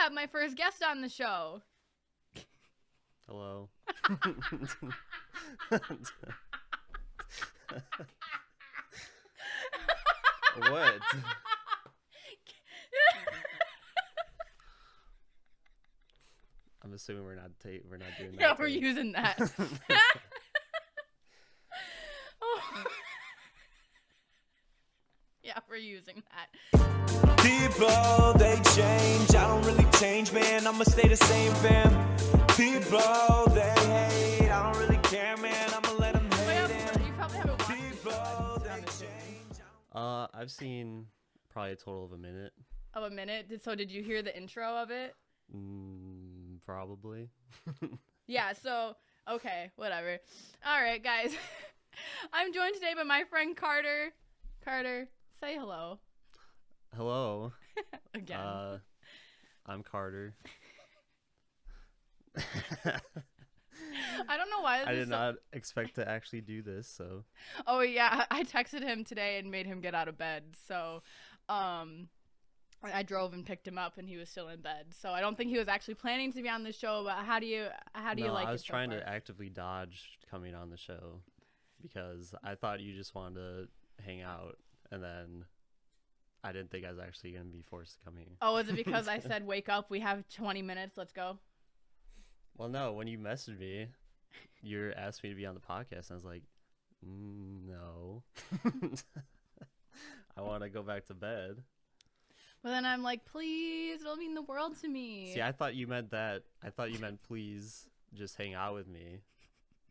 have my first guest on the show. Hello. What? I'm assuming we're not doing that. Yeah, we're using that. Oh. Yeah, we're using that. People, they change. I don't really change, man. I'ma stay the same, fam. People, they hate. I don't really care, man. I'ma let them hate it. You probably haven't watched People, they change. I've seen probably a total of a minute. Of a minute. So did you hear the intro of it? Probably. Yeah, so, okay, whatever. All right, guys. I'm joined today by my friend Carter. Carter, say hello. Hello. Again. I'm Carter. I don't know why. I did not expect to actually do this, so. Oh, yeah, I texted him today and made him get out of bed, so, I drove and picked him up, and he was still in bed. So I don't think he was actually planning to be on the show. But how do you like it? I was so trying far? to actively dodge coming on the show because I thought you just wanted to hang out, and then I didn't think I was actually going to be forced to come here. Oh, is it because I said wake up? We have 20 minutes. Let's go. Well, no. When you messaged me, you asked me to be on the podcast, and I was like, no. I want to go back to bed. But then I'm like, please, it'll mean the world to me. See, I thought you meant that. I thought you meant please just hang out with me,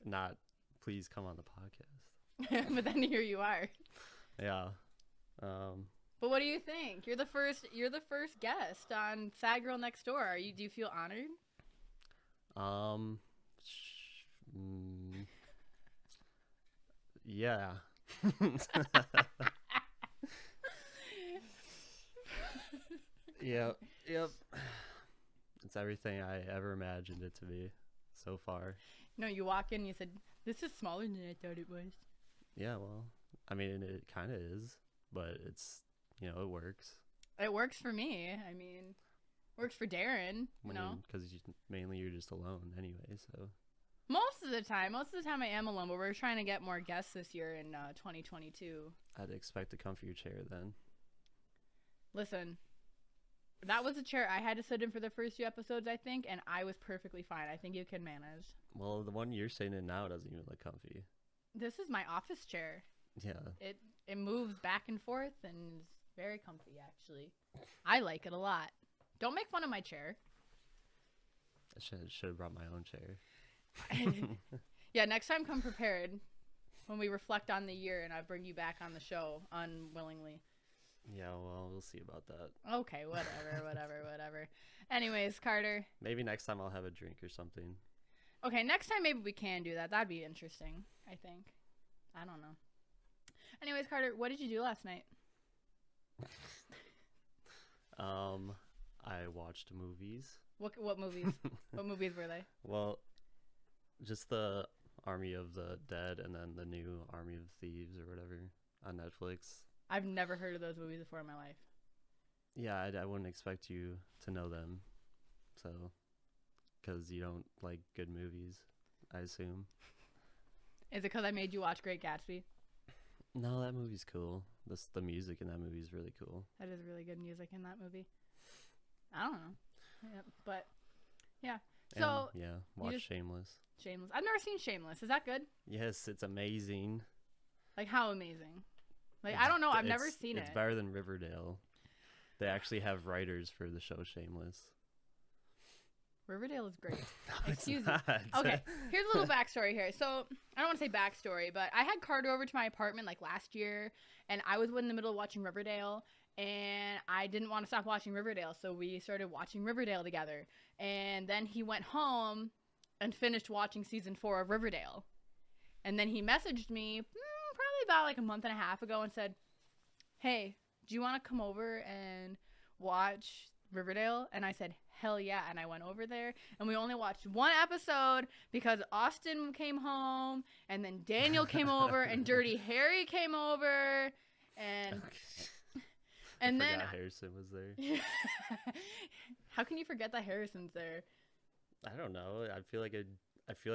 not please come on the podcast. But then here you are. Yeah. But what do you think? You're the first guest on Sad Girl Next Door. Do you feel honored? Yeah. Yep. It's everything I ever imagined it to be so far. No, you walk in and you said, this is smaller than I thought it was. Yeah, well, I mean, it kind of is, but it's, it works. It works for me. I mean, works for Darren, Because mainly you're just alone anyway, so. Most of the time I am alone, but we're trying to get more guests this year in 2022. I'd expect to come for your chair then. Listen, that was a chair I had to sit in for the first few episodes, I think, and I was perfectly fine. I think you can manage. Well, the one you're sitting in now doesn't even look comfy. This is my office chair. Yeah. It moves back and forth and is very comfy, actually. I like it a lot. Don't make fun of my chair. I should have brought my own chair. Yeah, next time come prepared when we reflect on the year and I bring you back on the show unwillingly. Yeah, well, we'll see about that. Okay, whatever. Anyways, Carter. Maybe next time I'll have a drink or something. Okay, next time maybe we can do that. That'd be interesting, I think. I don't know. Anyways, Carter, what did you do last night? I watched movies. What movies? What movies were they? Well, just the Army of the Dead and then the new Army of Thieves or whatever on Netflix. I've never heard of those movies before in my life. Yeah, I wouldn't expect you to know them. So, because you don't like good movies, I assume. Is it because I made you watch Great Gatsby? No, that movie's cool. The music in that movie is really cool. That is really good music in that movie. I don't know. Yeah, but, yeah. So, and, watch Shameless. Shameless. I've never seen Shameless. Is that good? Yes, it's amazing. Like, how amazing? Like, I don't know. I've never seen it. It's better than Riverdale. They actually have writers for the show Shameless. Riverdale is great. No, Excuse me. Okay, here's a little backstory here. So, I don't want to say backstory, but I had Carter over to my apartment like last year, and I was in the middle of watching Riverdale, and I didn't want to stop watching Riverdale, so we started watching Riverdale together. And then he went home and finished watching season 4 of Riverdale. And then he messaged me probably about like a month and a half ago and said, hey, do you want to come over and watch Riverdale? And I said, hell yeah. And I went over there and we only watched one episode because Austin came home and then Daniel came over and Dirty Harry came over and then Harrison was there. How can you forget that Harrison's there? I don't know. I feel like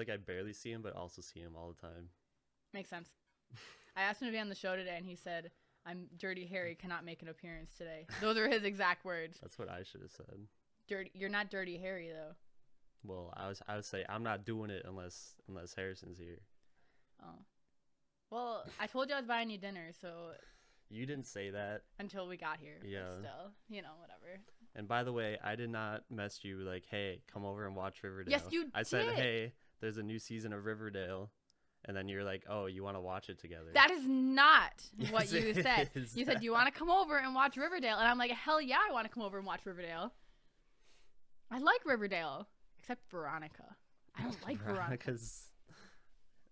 I barely see him, but also see him all the time. Makes sense. I asked him to be on the show today, and he said, "I'm Dirty Harry, cannot make an appearance today." Those are his exact words. That's what I should have said. You're not Dirty Harry though. Well, I would say I'm not doing it unless Harrison's here. Oh. Well, I told you I was buying you dinner, so. You didn't say that. Until we got here. Yeah. But still, whatever. And by the way, I did not mess you like, hey, come over and watch Riverdale. Yes, you I did. said, hey, there's a new season of Riverdale. And then you're like, oh, you want to watch it together. That is not what Yes, you it said. is. You said, do you want to come over and watch Riverdale? And I'm like, hell yeah, I want to come over and watch Riverdale. I like Riverdale. Except Veronica. I don't like Veronica. Because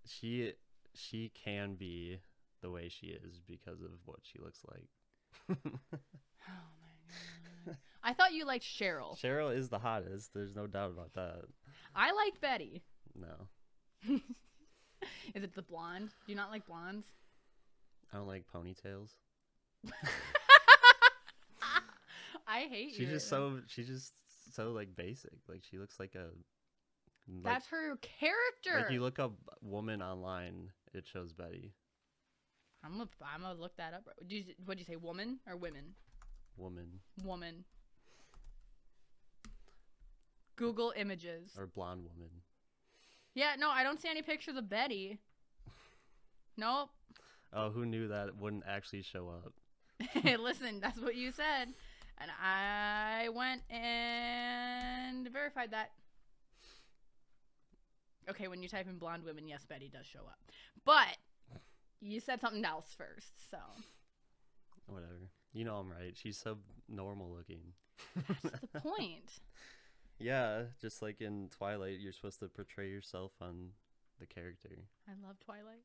she can be the way she is because of what she looks like. Oh my god. I thought you liked Cheryl. Cheryl is the hottest. There's no doubt about that. I like Betty. No. Is it the blonde? Do you not like blondes? I don't like ponytails. I hate you. She's just so like basic. Like she looks like a. Like, that's her character. Like you look up woman online, it shows Betty. I'm gonna look that up. What'd you say, woman or women? Woman. Google images. Or blonde woman. Yeah, no, I don't see any pictures of Betty. Nope. Oh, who knew that wouldn't actually show up? Hey, listen, that's what you said. And I went and verified that. Okay, when you type in blonde women, yes, Betty does show up. But you said something else first, so. Whatever. You know I'm right. She's so normal looking. That's the point. Yeah, just like in Twilight, you're supposed to portray yourself on the character. I love Twilight.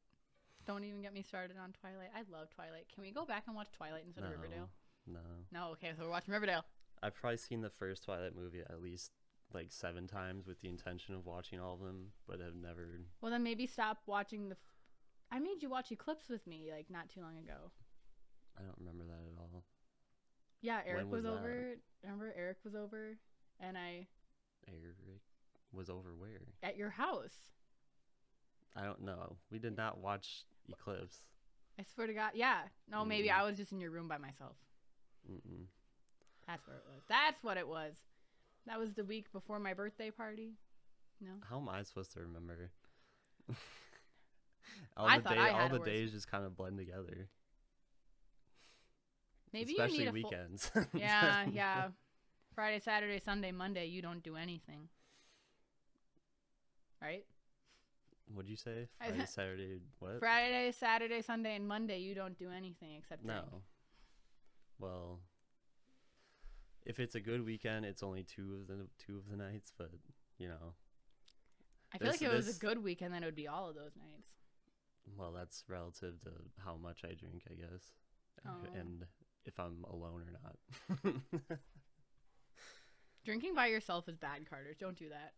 Don't even get me started on Twilight. I love Twilight. Can we go back and watch Twilight instead of Riverdale? No, okay, so we're watching Riverdale. I've probably seen the first Twilight movie at least like 7 times with the intention of watching all of them, but have never. Well, then maybe stop watching I made you watch Eclipse with me like not too long ago. I don't remember that at all. Yeah, Eric was that? over. Remember, Eric was over, and Eric was over where? At your house. I don't know. We did not watch Eclipse. I swear to God. Yeah. No, maybe I was just in your room by myself. Mm-mm. That's where it was. That's what it was. That was the week before my birthday party. No. How am I supposed to remember? I thought I had all the worse. days just kind of blend together. Maybe especially you need weekends. Yeah. Friday, Saturday, Sunday, Monday, you don't do anything. Right? What'd you say? Friday, Saturday, what? Friday, Saturday, Sunday, and Monday, you don't do anything except drink. No. Well, if it's a good weekend, it's only two of the nights, but you know. I feel like if it was a good weekend, then it would be all of those nights. Well, that's relative to how much I drink, I guess, Oh. and if I'm alone or not. Drinking by yourself is bad, Carter. Don't do that.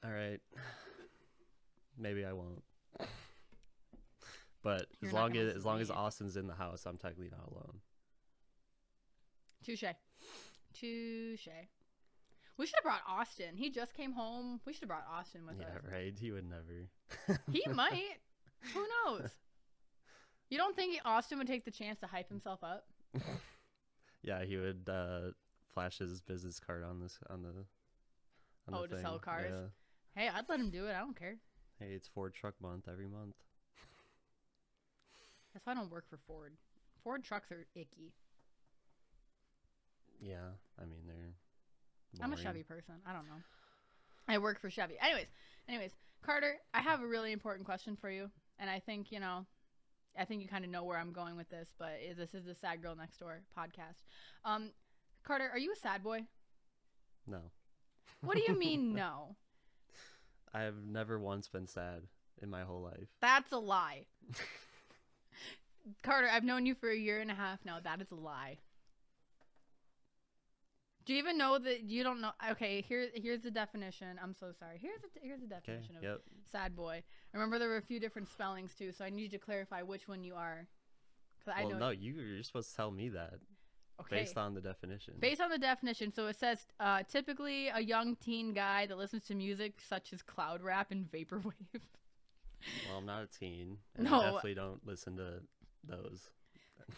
All right. Maybe I won't. But You're as not long gonna as listen to me. Austin's in the house, I'm technically not alone. Touche. We should have brought Austin. He just came home. We should have brought Austin with us. Yeah, right. He would never. He might. Who knows? You don't think Austin would take the chance to hype himself up? Yeah, he would flash his business card on the To thing. sell cars? Yeah. Hey, I'd let him do it. I don't care. Hey, it's Ford Truck Month every month. That's why I don't work for Ford. Ford trucks are icky. Yeah, I mean they're. I'm a boring. Chevy person. I don't know. I work for Chevy. Anyways, Carter, I have a really important question for you, and I think you kind of know where I'm going with this, but this is the Sad Girl Next Door podcast. Carter, are you a sad boy? No. What do you mean no? I've never once been sad in my whole life. That's a lie. Carter, I've known you for a year and a half now. That is a lie. Do you even know that you don't know? Okay, here's the definition. I'm so sorry. Here's the definition of sad boy. Remember, there were a few different spellings too, so I need you to clarify which one you are. 'Cause I know. No, you're supposed to tell me that. Okay. Based on the definition. Based on the definition, so it says typically a young teen guy that listens to music such as cloud rap and vaporwave. Well, I'm not a teen. And No. I definitely don't listen to those.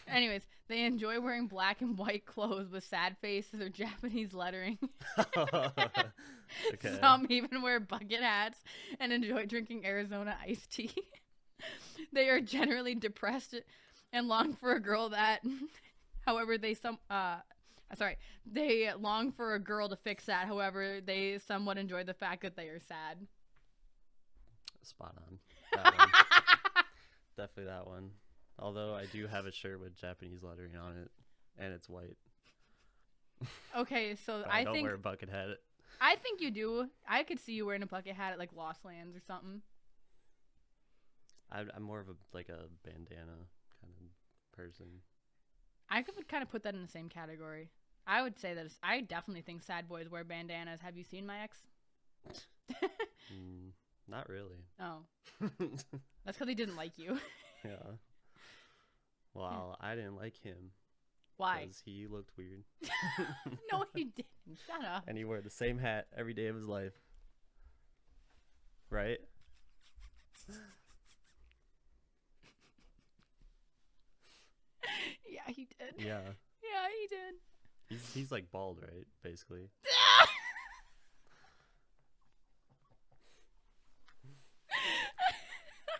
Anyways, they enjoy wearing black and white clothes with sad faces or Japanese lettering. Okay. Some even wear bucket hats and enjoy drinking Arizona iced tea. They are generally depressed and long for a girl that, however, they long for a girl to fix that. However, they somewhat enjoy the fact that they are sad. Spot on. That one. Definitely that one. Although I do have a shirt with Japanese lettering on it, and it's white. Okay, so But I don't think wear a bucket hat. I think you do. I could see you wearing a bucket hat at like Lost Lands or something. I'm more of a bandana kind of person. I could kind of put that in the same category. I would say that I definitely think sad boys wear bandanas. Have you seen my ex? Not really. Oh, that's because he didn't like you. Yeah. Well, I didn't like him. Why? Because he looked weird. No, he didn't. Shut up. And he wore the same hat every day of his life. Right? Yeah, he did. Yeah. Yeah, he did. He's like bald, right? Basically. I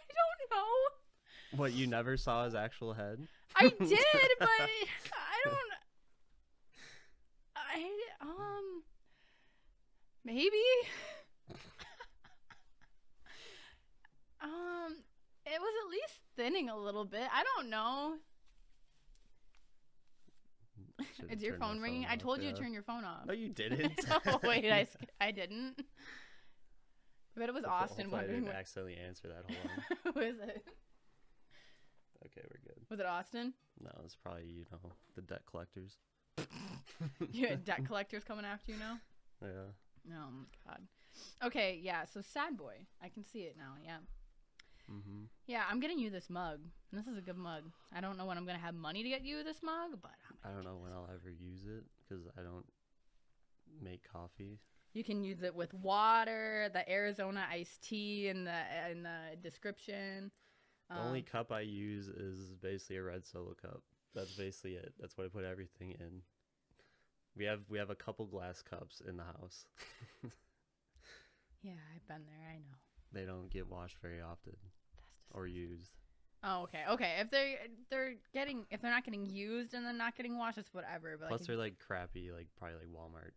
don't know. What, you never saw his actual head? I did, but maybe. It was at least thinning a little bit. I don't know. Should've Is your turned my phone ringing? phone I off, told you to yeah. turn your phone off. No, you didn't. Oh, wait, I didn't. But it was Austin Hopefully I wondering didn't accidentally answer that. Hold on. who is it? Okay, we're good. Was it Austin? No, it's probably, the debt collectors. You had debt collectors coming after you now? Yeah. Oh my god. Okay, yeah, so Sad Boy. I can see it now, yeah. Mm-hmm. Yeah, I'm getting you this mug. And this is a good mug. I don't know when I'm going to have money to get you this mug, but I don't know when I'll ever use it because I don't make coffee. you can use it with water, the Arizona iced tea in the description. The only cup I use is basically a red Solo cup. That's basically it. That's what I put everything in. We have a couple glass cups in the house. Yeah, I've been there. I know. They don't get washed very often or used. Oh, okay. Okay. If they're not getting used and then not getting washed, it's whatever. But Plus, they're like crappy, probably like Walmart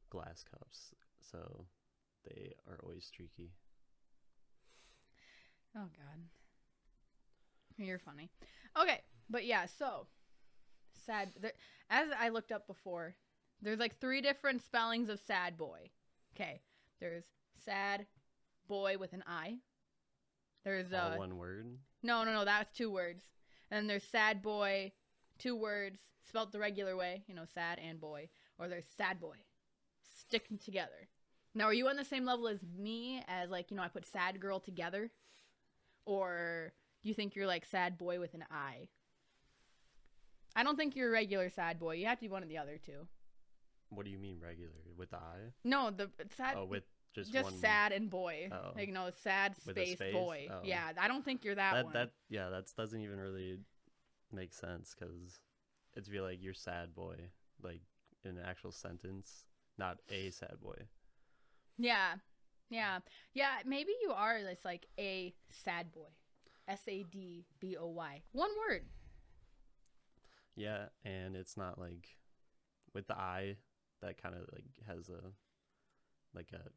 glass cups, so they are always streaky. Oh God. You're funny. Okay, but yeah, so sad. As I looked up before, there's like 3 different spellings of Sad Boy. Okay, there's Sad Boy with an I. There's All one word. No, that's 2 words. And then there's Sad Boy, 2 words spelled the regular way. Sad and boy. Or there's Sad Boy, sticking together. Now, are you on the same level as me? As I put sad girl together, or do you think you're like Sad Boy with an I? I don't think you're a regular sad boy. You have to be one of the other 2. What do you mean regular? With the I? No, the sad. Oh, with just one. sad and boy. Oh. Sad With a space space? boy. Oh. Yeah, I don't think you're that one. That doesn't even really make sense because it'd be like you're sad boy, like in an actual sentence, not a sad boy. Yeah. Maybe you are. It's like a sad boy. SADBOY. One word. Yeah, and it's not like with the I that kind of like has a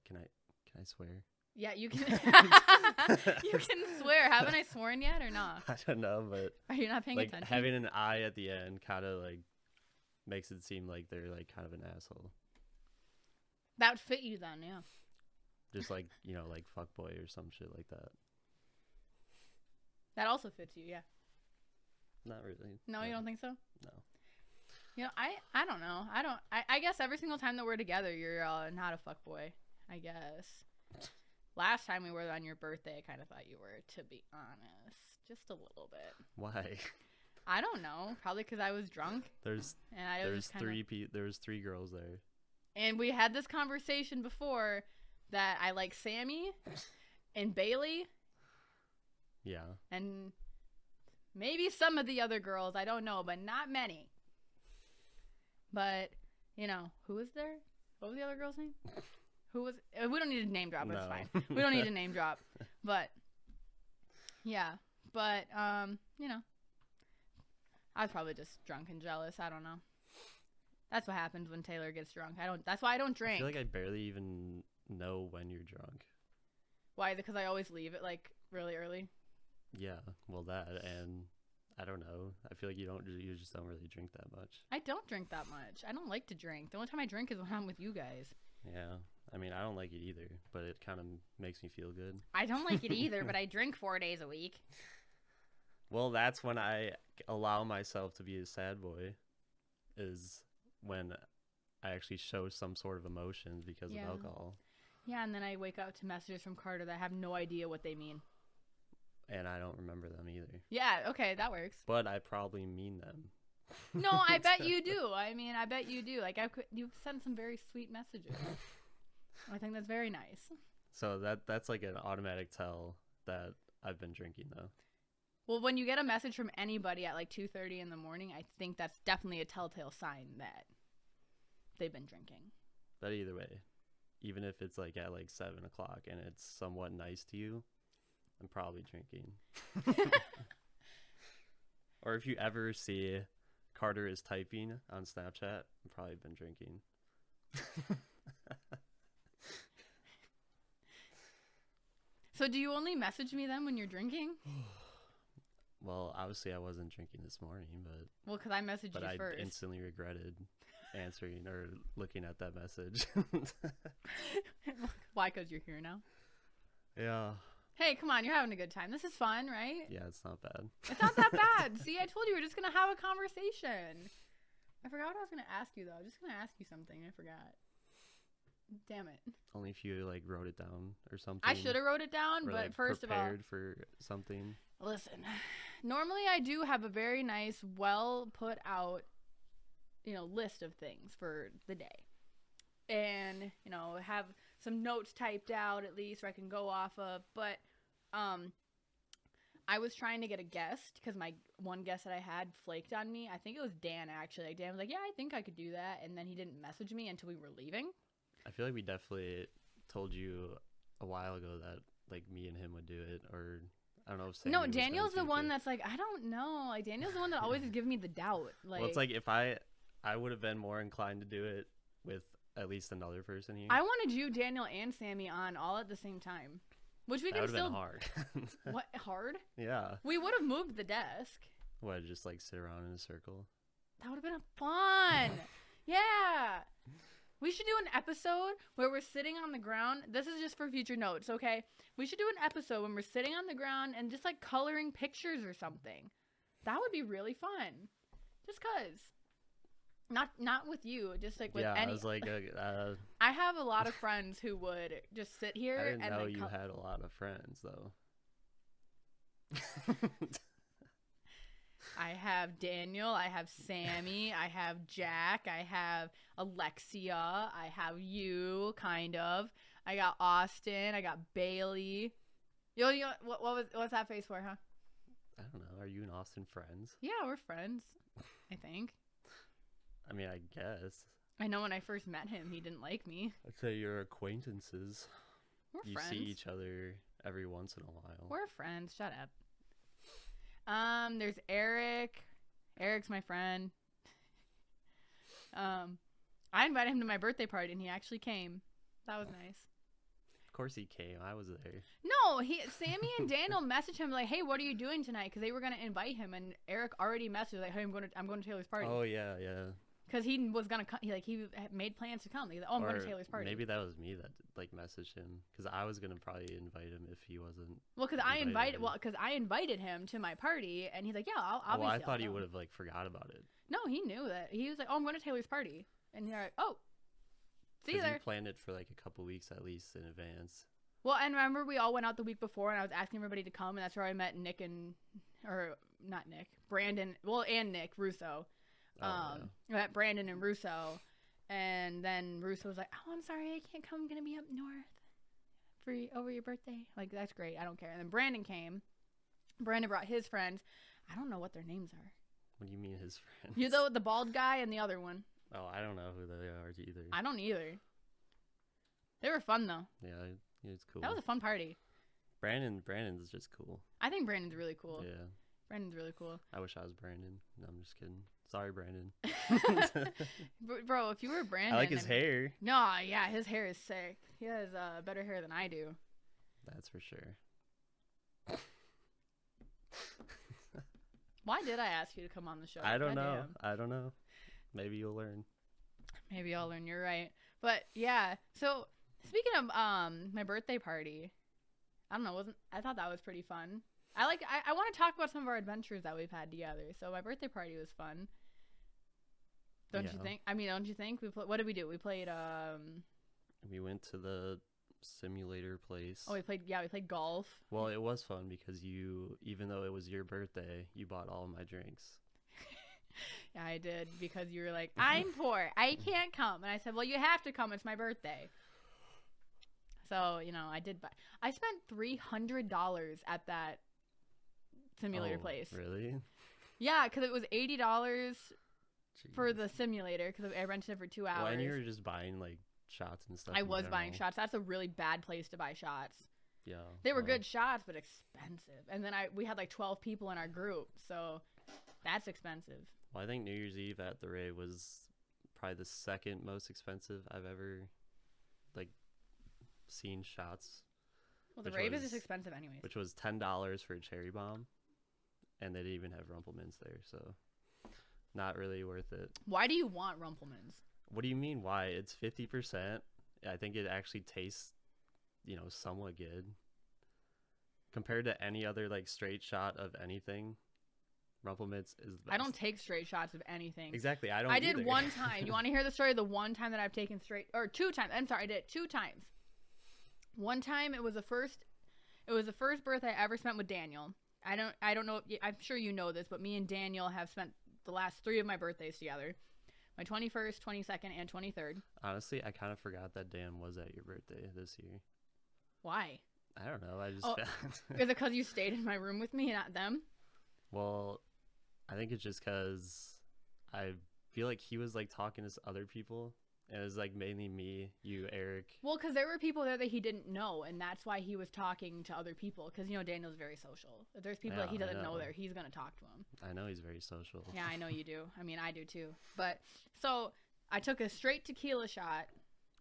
can I swear? Yeah, you can. You can swear. Haven't I sworn yet or not? I don't know, but Are you not paying like attention? having an I at the end kind of like makes it seem like they're like kind of an asshole. That would fit you then, yeah. Just like like fuckboy or some shit like that. That also fits you, yeah. Not really. No, you don't think so? No. I don't know. I guess every single time that we're together, you're not a fuckboy, I guess. Last time we were on your birthday, I kind of thought you were, to be honest. Just a little bit. Why? I don't know. Probably because I was drunk. There's And I was there's 3 girls there. And we had this conversation before that I like Sammy and Bailey. Yeah. And maybe some of the other girls. I don't know, but not many. But, you know, who was there? What was the other girl's name? Who was... We don't need to name drop. It's No. fine. We don't need to name drop. But, yeah. But, you know. I was probably just drunk and jealous. I don't know. That's what happens when Taylor gets drunk. That's why I don't drink. I feel like I barely even know when you're drunk. Why? Because I always leave it, like, really early. Yeah, well, that, and I don't know. I feel like you just don't really drink that much. I don't drink that much. I don't like to drink. The only time I drink is when I'm with you guys. Yeah. I mean, I don't like it either, but it kind of makes me feel good. I don't like it either, but I drink 4 days a week. Well, that's when I allow myself to be a sad boy, is when I actually show some sort of emotions because of alcohol. Yeah, and then I wake up to messages from Carter that I have no idea what they mean. And I don't remember them either. Yeah, okay, that works. But I probably mean them. No, I bet you do. I mean, I bet you do. Like, you've sent some very sweet messages. I think that's very nice. So that's like an automatic tell that I've been drinking, though. Well, when you get a message from anybody at like 2:30 in the morning, I think that's definitely a telltale sign that they've been drinking. But either way, even if it's like at like 7 o'clock and it's somewhat nice to you, I'm probably drinking. Or if you ever see Carter is typing on Snapchat, I've probably been drinking. So do you only message me then when you're drinking? Well, obviously I wasn't drinking this morning, but... Well, because I messaged you I first. instantly regretted answering or looking at that message. Why? Because you're here now? Yeah. Hey, come on. You're having a good time. This is fun, right? Yeah, it's not bad. It's not that bad. See, I told you we're just going to have a conversation. I forgot what I was going to ask you, though. I was just going to ask you something. I forgot. Damn it. Only if you, like, wrote it down or something. I should have wrote it down, or, but like, first of all... prepared for something. Listen, normally I do have a very nice, well put out, list of things for the day. And, have some notes typed out at least where I can go off of. But I was trying to get a guest because my one guest that I had flaked on me. I think it was Dan, actually. Like, Dan was like, yeah, I think I could do that. And then he didn't message me until we were leaving. I feel like we definitely told you a while ago that, like, me and him would do it, or... I don't know if no, Daniel's the one that's like, I don't know. Like, Daniel's the one that always is giving me the doubt. Like, well, it's like if I would have been more inclined to do it with at least another person here. I wanted you, Daniel, and Sammy on all at the same time, which we can still. That would have been hard. What, hard? Yeah. We would have moved the desk. What, just like sit around in a circle? That would have been fun. Yeah. We should do an episode where we're sitting on the ground. This is just for future notes, okay? We should do an episode when we're sitting on the ground and just, like, coloring pictures or something. That would be really fun. Just 'cause. Not with you, just, like, with any... Yeah, I was like... I have a lot of friends who would just sit here I didn't and... know like, you had a lot of friends, though. I have Daniel, I have Sammy, I have Jack, I have Alexia, I have you, kind of. I got Austin, I got Bailey. What's that face for, huh? I don't know. Are you and Austin friends? Yeah, we're friends, I think. I mean, I guess. I know when I first met him, he didn't like me. I'd say you're acquaintances. We're you friends. see each other every once in a while. We're friends. Shut up. There's Eric. Eric's my friend. I invited him to my birthday party, and he actually came. That was nice. Of course he came. I was there. No, Sammy and Daniel messaged him like, "Hey, what are you doing tonight?" Because they were gonna invite him, and Eric already messaged like, "Hey, I'm going to Taylor's party." Oh yeah. Because he was gonna come. He made plans to come. He's like, "Oh, I'm going to Taylor's party." Maybe that was me that like messaged him, because I was gonna probably invite him if he wasn't. Well, because I invited him to my party, and he's like, "Yeah, I'll." Well, I thought he would have like forgot about it. No, he knew that. He was like, "Oh, I'm going to Taylor's party," and you're like, "Oh, see you there." You planned it for like a couple weeks at least in advance. Well, and remember we all went out the week before, and I was asking everybody to come, and that's where I met Nick not Nick, Brandon, well, and Nick Russo. Oh, I met Brandon and Russo, and then Russo was like, "Oh, I'm sorry, I can't come. I'm gonna be up north over your birthday." Like, that's great. I don't care. And then Brandon came. Brandon brought his friends. I don't know what their names are. What do you mean his friends? You the bald guy and the other one. Oh, I don't know who they are either. I don't either. They were fun though. Yeah, it's cool. That was a fun party. Brandon's just cool. I think Brandon's really cool. Yeah. Brandon's really cool. I wish I was Brandon. No, I'm just kidding. Sorry, Brandon. Bro, if you were Brandon, I like his hair. No, yeah, his hair is sick. He has better hair than I do. That's for sure. Why did I ask you to come on the show? I don't know. Goddamn. I don't know. Maybe you'll learn. Maybe I'll learn. You're right. But yeah, so speaking of my birthday party, I don't know, I thought that was pretty fun. I want to talk about some of our adventures that we've had together. So my birthday party was fun. Don't you think? I mean, don't you think? What did we do? We played We went to the simulator place. Oh, we played golf. Well, it was fun because even though it was your birthday, you bought all my drinks. Yeah, I did, because you were like, "I'm poor, I can't come," and I said, "Well, you have to come. It's my birthday." So I did buy. I spent $300 at that simulator place. Really? Yeah, because it was $80 for the simulator, because I rented it for 2 hours. Well, and you were just buying like shots and stuff. I was buying shots. That's a really bad place to buy shots. Yeah. They were good shots, but expensive. And then we had like 12 people in our group, so that's expensive. Well, I think New Year's Eve at the Ray was probably the second most expensive I've ever seen shots. Well, the rave is just expensive anyways. Which was $10 for a cherry bomb, and they didn't even have Rumplemans there, so not really worth it. Why do you want Rumplemans? What do you mean why? It's 50%. I think it actually tastes, somewhat good compared to any other straight shot of anything. Rumplemans is the best. I don't take straight shots of anything. Exactly, I don't. I did either. one time. You want to hear the story of the one time that I've taken straight, or 2 times? I'm sorry, I did it 2 times. One time it was the first birthday I ever spent with Daniel. I don't know. I'm sure you know this, but me and Daniel have spent the last 3 of my birthdays together. My 21st, 22nd, and 23rd. Honestly, I kind of forgot that Dan was at your birthday this year. Why? I don't know. I just is it because you stayed in my room with me and not them? Well, I think it's just because I feel like he was talking to other people, and it was mainly me, you, Eric. Well, because there were people there that he didn't know, and that's why he was talking to other people. Because Daniel's very social. If there's people that he doesn't know there, he's gonna talk to them. I know he's very social. Yeah, I know you do. I mean, I do too. But so I took a straight tequila shot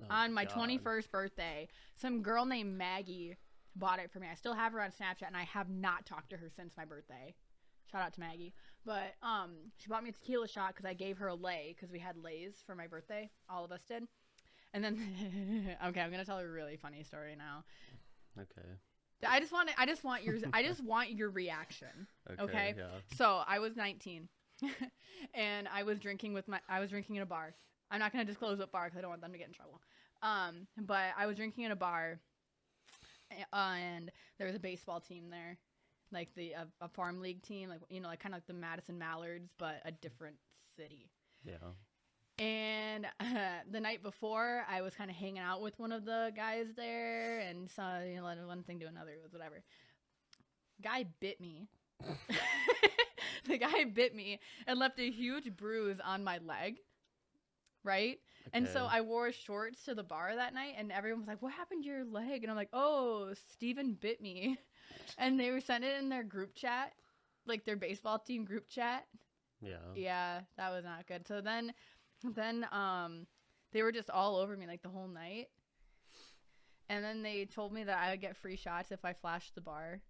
on my 21st birthday. Some girl named Maggie bought it for me. I still have her on Snapchat, and I have not talked to her since my birthday. Shout out to Maggie. But she bought me a tequila shot because I gave her a lei, because we had leis for my birthday. All of us did. And then, okay, I'm gonna tell a really funny story now. Okay. I just want your reaction. Okay. Yeah. So I was 19, and I was drinking in a bar. I'm not gonna disclose what bar because I don't want them to get in trouble. But I was drinking in a bar, and there was a baseball team there. A farm league team, kind of like the Madison Mallards, but a different city. Yeah. And the night before, I was kind of hanging out with one of the guys there, and so one thing to another, was whatever. Guy bit me. The guy bit me and left a huge bruise on my leg. Right? Okay. And so I wore shorts to the bar that night, and everyone was like, "What happened to your leg?" And I'm like, "Oh, Steven bit me." And they were sending it in their group chat, their baseball team group chat. Yeah. Yeah, that was not good. So then they were just all over me the whole night. And then they told me that I would get free shots if I flashed the bar.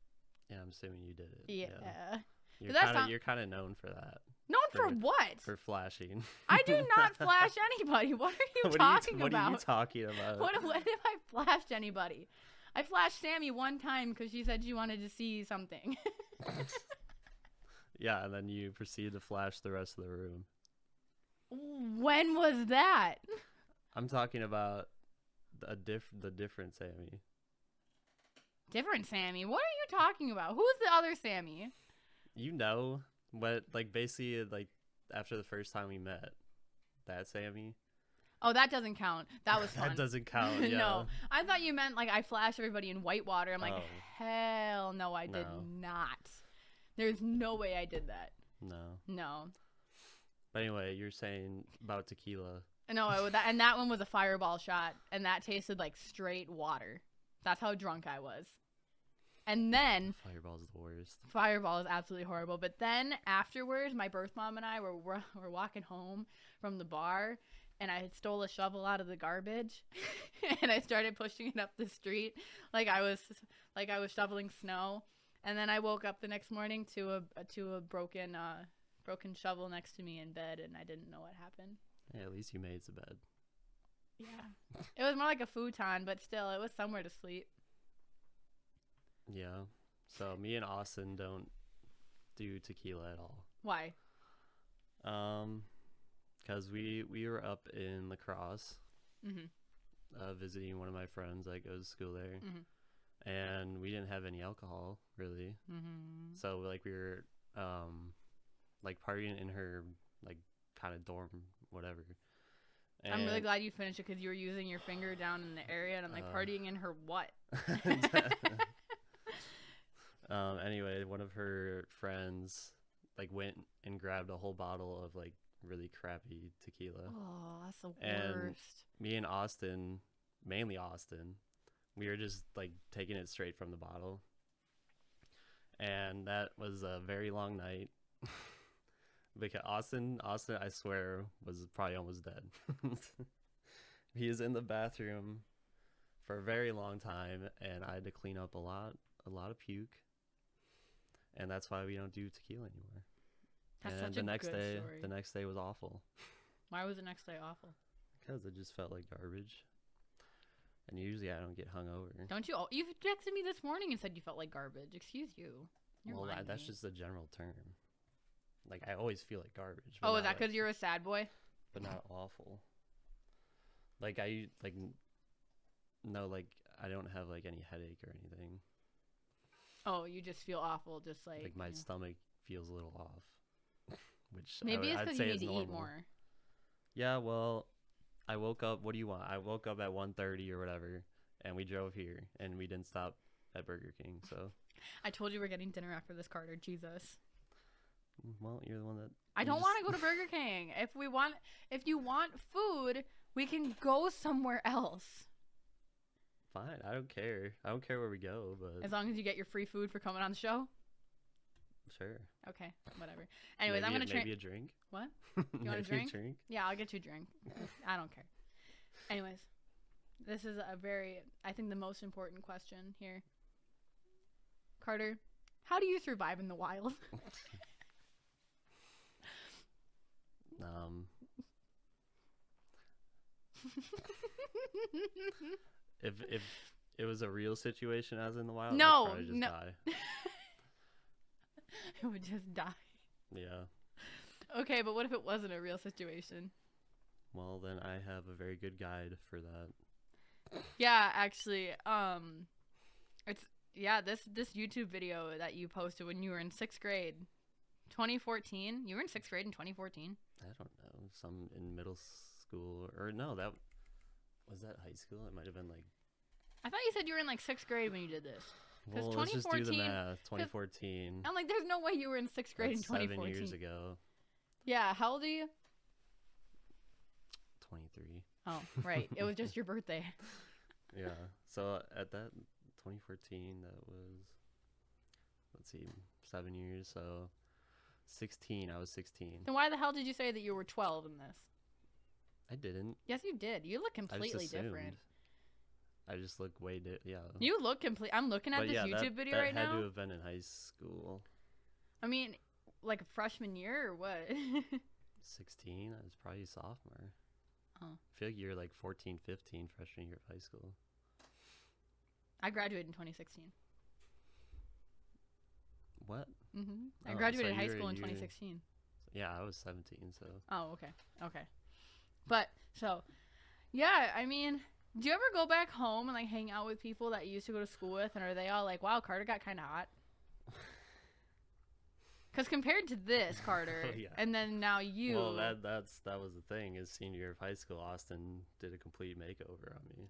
Yeah, I'm assuming you did it. Yeah. You're kind of known for that. Known for what? For flashing. I do not flash anybody. What are you talking about? What are you talking about? What if I flashed anybody? I flashed Sammy one time because she said she wanted to see something. Yeah, and then you proceeded to flash the rest of the room. When was that? I'm talking about the different Sammy. Different Sammy? What are you talking about? Who's the other Sammy? You know, but like basically like after the first time we met, that Sammy. Oh, that doesn't count. That was fun. That doesn't count. Yeah. No, I thought you meant like I flashed everybody in white water. I'm like, Oh. hell no, I did No. not. There's no way I did that. No. No. But anyway, you're saying about tequila. No, and that one was a fireball shot, and that tasted like straight water. That's how drunk I was. And then Fireball's the worst. Fireball is absolutely horrible. But then afterwards, my birth mom and I were walking home from the bar, and I had stole a shovel out of the garbage, and I started pushing it up the street like I was shoveling snow. And then I woke up the next morning to a broken shovel next to me in bed, and I didn't know what happened. Yeah, at least you made it to bed. Yeah, it was more like a futon, but still, it was somewhere to sleep. Yeah. So me and Austin don't do tequila at all. Why? Because we were up in La Crosse, Mm-hmm. visiting one of my friends that goes to school there, Mm-hmm. and we didn't have any alcohol really. Mm-hmm. So like we were like partying in her like kind of dorm, whatever. I'm really And- glad you finished it because you were using your finger down in the area, and I'm like, partying in her what? Anyway, one of her friends like went and grabbed a whole bottle of like really crappy tequila. Oh, that's the And worst. Me and Austin, mainly Austin, we were just like taking it straight from the bottle. And that was a very long night. Because Austin, I swear, was probably almost dead. He is in the bathroom for a very long time, and I had to clean up a lot of puke. And that's why we don't do tequila anymore. That's And such a good story. the next day was awful Why was the next day awful? because it just felt like garbage. And usually I don't get hungover. Don't you? You texted me this morning and said you felt like garbage. Excuse you. You're Well, lying to that's me. just a general term. Like I always feel like garbage. Oh, but is that not, because like, you're a sad boy? but not awful. Like I like no, like I don't have like any headache or anything. Oh, you just feel awful, just like My you know. stomach feels a little off. Which Maybe it's I'd because say you need is to eat normal. more. Yeah, well, I woke up. What do you want? I woke up at 1:30 or whatever, and we drove here, and we didn't stop at Burger King. So, I told you we're getting dinner after this, Carter. Jesus. well, you're the one that. I don't want to go to Burger King. If you want food, we can go somewhere else. Fine, I don't care. I don't care where we go, but As long as you get your free food for coming on the show. sure. Okay, whatever. Anyways, maybe I'm gonna maybe a drink. What? You want a drink? Yeah, I'll get you a drink. I don't care. Anyways, this is I think the most important question here. Carter, how do you survive in the wild? If it was a real situation as in the wild, No, I'd probably just no. die. It would just die. Yeah. Okay, but what if it wasn't a real situation? Well, then I have a very good guide for that. Yeah, actually, this YouTube video that you posted when you were in 6th grade, 2014. You were in 6th grade in 2014. I don't know, some in middle school or no, that was that high school. It might have been like. I thought you said you were in like 6th grade when you did this. Well, let's just do the math. 2014. I'm like, there's no way you were in 6th grade in That's 2014. 7 years ago. Yeah, how old are you? 23. Oh, right. It was just your birthday. Yeah. So at that 2014, that was, let's see, 7 years. So 16. I was 16. Then why the hell did you say that you were 12 in this? I didn't. Yes, you did. You look I just completely assumed. different. I just look way yeah. You look complete. I'm looking at But this yeah, YouTube video that right had now. to have been in high school. I mean, like a freshman year or what? 16. I was probably a sophomore. Oh. I feel like you're like 14, 15 freshman year of high school. I graduated in 2016. What? I Oh, graduated so high you were- school in you- 2016. Yeah, I was 17, so. Oh, okay. Okay. But, so, yeah, I mean, do you ever go back home and, like, hang out with people that you used to go to school with, and are they all like, wow, Carter got kind of hot? Because compared to this, Carter, Oh, yeah. and then now you. Well, that was the thing. Is senior year of high school, Austin did a complete makeover on me.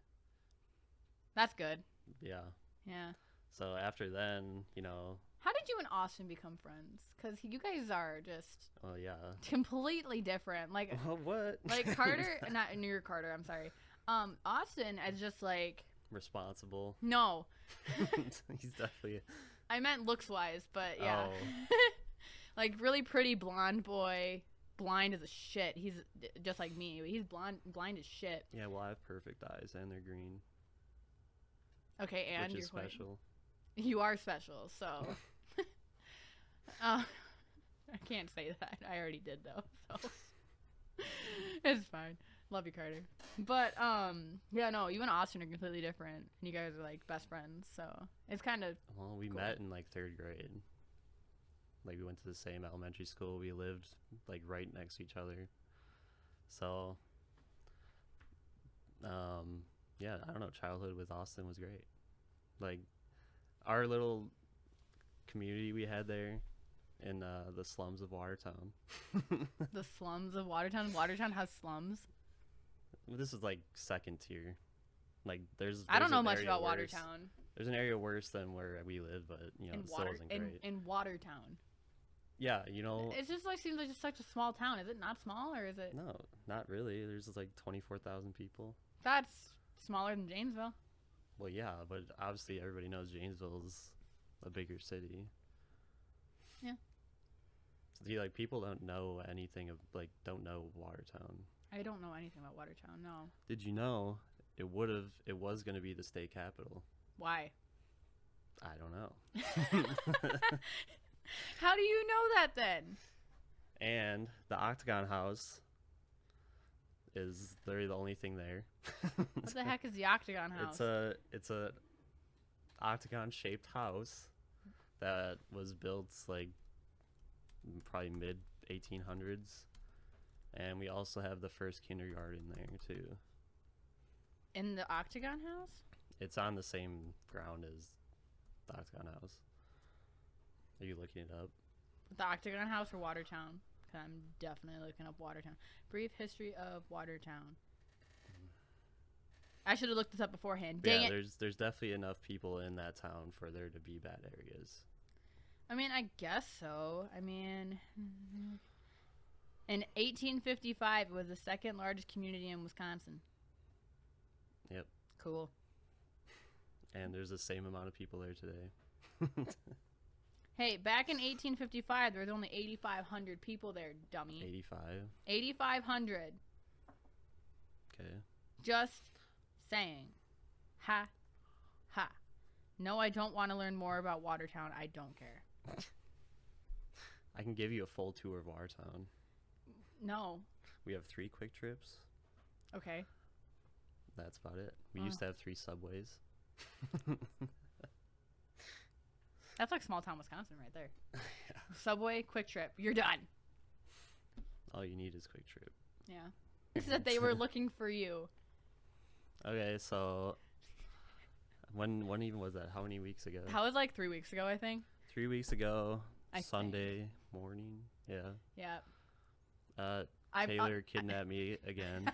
That's good. Yeah. Yeah. So after then, you know. How did you and Austin become friends? Because you guys are just Oh yeah. completely different. Like, What? like Carter, not near Carter. I'm sorry. Austin is just like Responsible. no. He's definitely. I meant looks wise, but yeah. Oh. Like really pretty blonde boy, blind as a shit. He's just like me. He's blind as shit. Yeah. Well, I have perfect eyes and they're green. Okay, and which you're is special. You are special, so. I can't say that. I already did though, so it's fine. Love you, Carter. But yeah, no, you and Austin are completely different, and you guys are like best friends. So it's kind of Well, we cool. met in like 3rd grade. Like we went to the same elementary school. We lived like right next to each other. So, yeah, I don't know. Childhood with Austin was great. Like our little community we had there in the slums of Watertown. the slums of Watertown. Watertown has slums. This is like 2nd tier. Like there's I don't know an much area about worse. Watertown. There's an area worse than where we live, but you know, In it still isn't great. in Watertown. Yeah, you know. It just like seems like just such a small town. Is it not small or is it? No, not really. There's like 24,000 people. That's smaller than Janesville. Well, yeah, but obviously everybody knows Janesville's a bigger city. Yeah. So, like people don't know anything of don't know Watertown. I don't know anything about Watertown. No. Did you know it was going to be the state capital? Why? I don't know. How do you know that then? And the Octagon House is literally the only thing there. What the heck is the Octagon House? It's a octagon shaped house that was built like probably mid 1800s, and we also have the first kindergarten there too. In the Octagon House? It's on the same ground as the Octagon House. Are you looking it up? The Octagon House or Watertown? 'Cause I'm definitely looking up Watertown. Brief history of Watertown. I should have looked this up beforehand. But Dang yeah, it. there's definitely enough people in that town for there to be bad areas. I mean, I guess so. I mean, in 1855, it was the second largest community in Wisconsin. Yep. Cool. And there's the same amount of people there today. Hey, back in 1855, there was only 8,500 people there, dummy. 85. 8,500. Okay. Just saying. Ha. Ha. No, I don't want to learn more about Watertown. I don't care. I can give you a full tour of Watertown. No. We have 3 quick trips. Okay. That's about it. We used to have 3 subways. That's like small town Wisconsin right there. Yeah. Subway, Quick Trip. You're done. All you need is quick trip. Yeah. It's that they were looking for you. Okay, so when even was that? How many weeks ago? That was like 3 weeks ago, I think. 3 weeks ago, I Sunday morning. Yeah. Yeah. Taylor kidnapped me again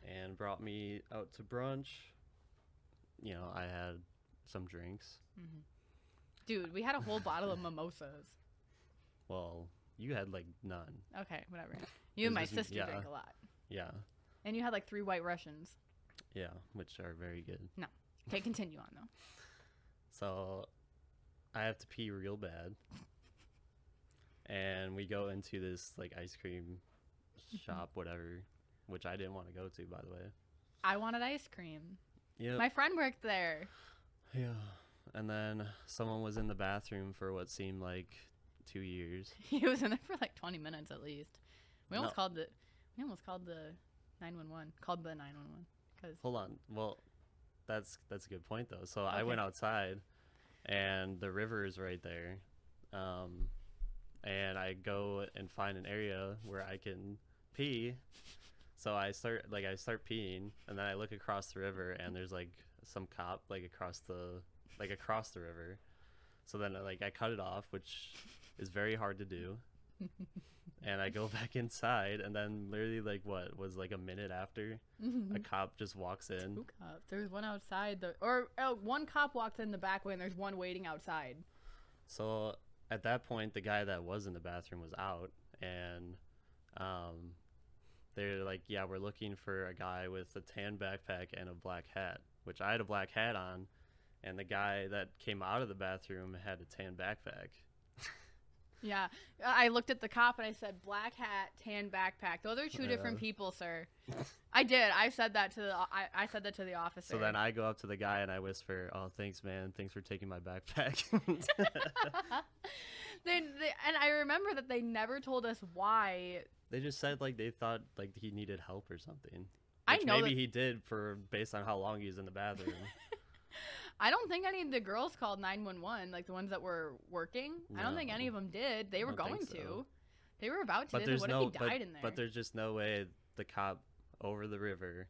and brought me out to brunch. You know, I had some drinks. Mm-hmm. Dude, we had a whole bottle of mimosas. Well, you had like none. Okay, whatever. You and my sister drank a lot. Yeah. And you had like 3 White Russians. Yeah, which are very good. No. Okay, continue on though. So I have to pee real bad. And we go into this like ice cream shop, whatever, which I didn't want to go to, by the way. I wanted ice cream. Yeah. My friend worked there. Yeah. And then someone was in the bathroom for what seemed like 2 years. He was in there for like 20 minutes at least. We almost called the 911. Called the 911 cuz Hold on. Well, that's a good point though. So I went outside and the river is right there. And I go and find an area where I can pee. So I start peeing, and then I look across the river, and there's like some cop across the river. So then like I cut it off, which is very hard to do. And I go back inside, and then literally like what was like a minute after, a cop just walks in. 2 cops. There's one outside one cop walked in the back way, and there's one waiting outside. So at that point, the guy that was in the bathroom was out, and they're like, yeah, we're looking for a guy with a tan backpack and a black hat, which I had a black hat on, and the guy that came out of the bathroom had a tan backpack. Yeah, I looked at the cop and I said, black hat, tan backpack. Those are 2 different people, sir. I did. I said that to I said that to the officer. So then I go up to the guy and I whisper, "Oh, thanks, man. Thanks for taking my backpack." And I remember that they never told us why. They just said like they thought like he needed help or something. I Which know maybe he did based on how long he was in the bathroom. I don't think any of the girls called 911, like the ones that were working. No. I don't think any of them did. They were going to. They were about to. What if he died in there? But there's just no way the cop over the river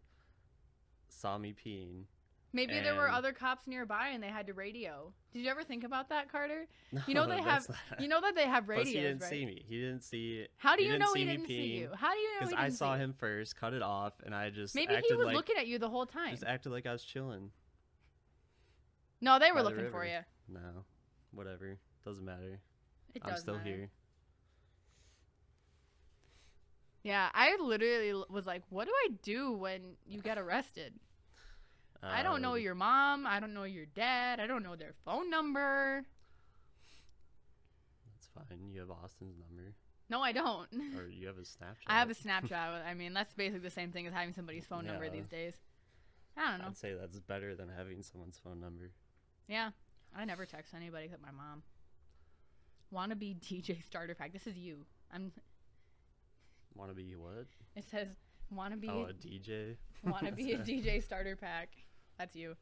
saw me peeing. Maybe there were other cops nearby and they had to radio. Did you ever think about that, Carter? No, you know they have. You know that they have radios, Plus he didn't right? see me. He didn't see. How do you know he didn't see you? How do you know? Because I saw him first, cut it off, and I just maybe he was looking at you the whole time. Just acted like I was chilling. No, they were looking for you. No, whatever. Doesn't matter. I'm still matter. here. Yeah, I literally was like, what do I do when you get arrested? I don't know your mom. I don't know your dad. I don't know their phone number. That's fine. You have Austin's number. No, I don't. Or you have a Snapchat. I have a Snapchat. I mean, that's basically the same thing as having somebody's phone number these days. I don't know. I'd say that's better than having someone's phone number. Yeah. I never text anybody except my mom. Wannabe DJ starter pack. This is you. Wannabe what? It says wannabe. Oh, a DJ? Wannabe a DJ starter pack. That's you.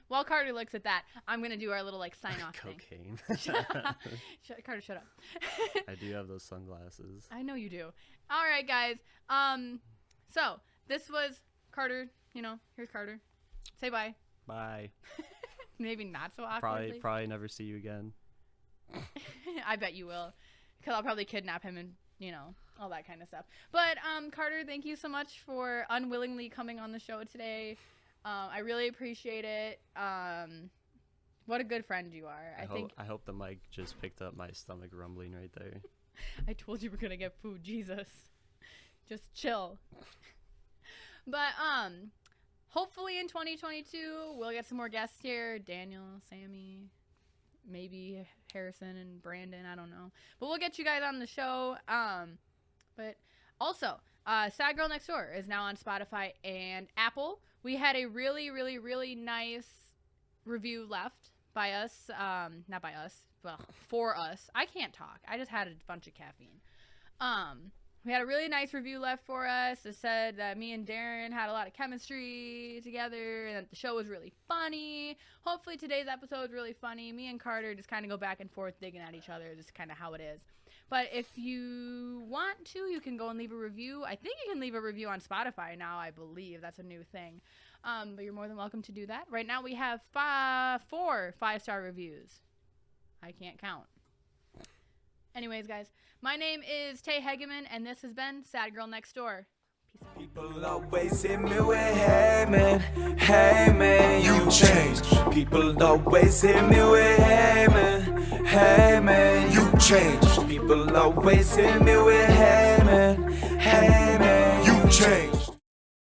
While Carter looks at that, I'm going to do our little like sign off thing. Cocaine. Carter, shut up. I do have those sunglasses. I know you do. All right, guys. So this was Carter. You know, here's Carter. Say bye. Bye. Maybe not so awkwardly. Probably never see you again. I bet you will, because I'll probably kidnap him and, you know, all that kind of stuff. But Carter, thank you so much for unwillingly coming on the show today. I really appreciate it. What a good friend you are. I hope the mic just picked up my stomach rumbling right there. I told you we're gonna get food. Jesus, just chill. But hopefully in 2022 we'll get some more guests here. Daniel, Sammy, maybe Harrison and Brandon. I don't know, but we'll get you guys on the show. But also, Sad Girl Next Door is now on Spotify and Apple. We had a really, really, really nice review left by us. Not by us, well, for us. I can't talk. I just had a bunch of caffeine. We had a really nice review left for us. It said that me and Darren had a lot of chemistry together and that the show was really funny. Hopefully today's episode is really funny. Me and Carter just kind of go back and forth digging at each other, just kind of how it is. But if you want to, you can go and leave a review. I think you can leave a review on Spotify now, I believe. That's a new thing. But you're more than welcome to do that. Right now we have 4 5-star reviews. I can't count. Anyways, guys, my name is Tay Hegeman, and this has been Sad Girl Next Door. Peace out. People always hit me with, hey man, you changed. People always hit me with, hey man, you changed. People always hit me with, hey man, you changed.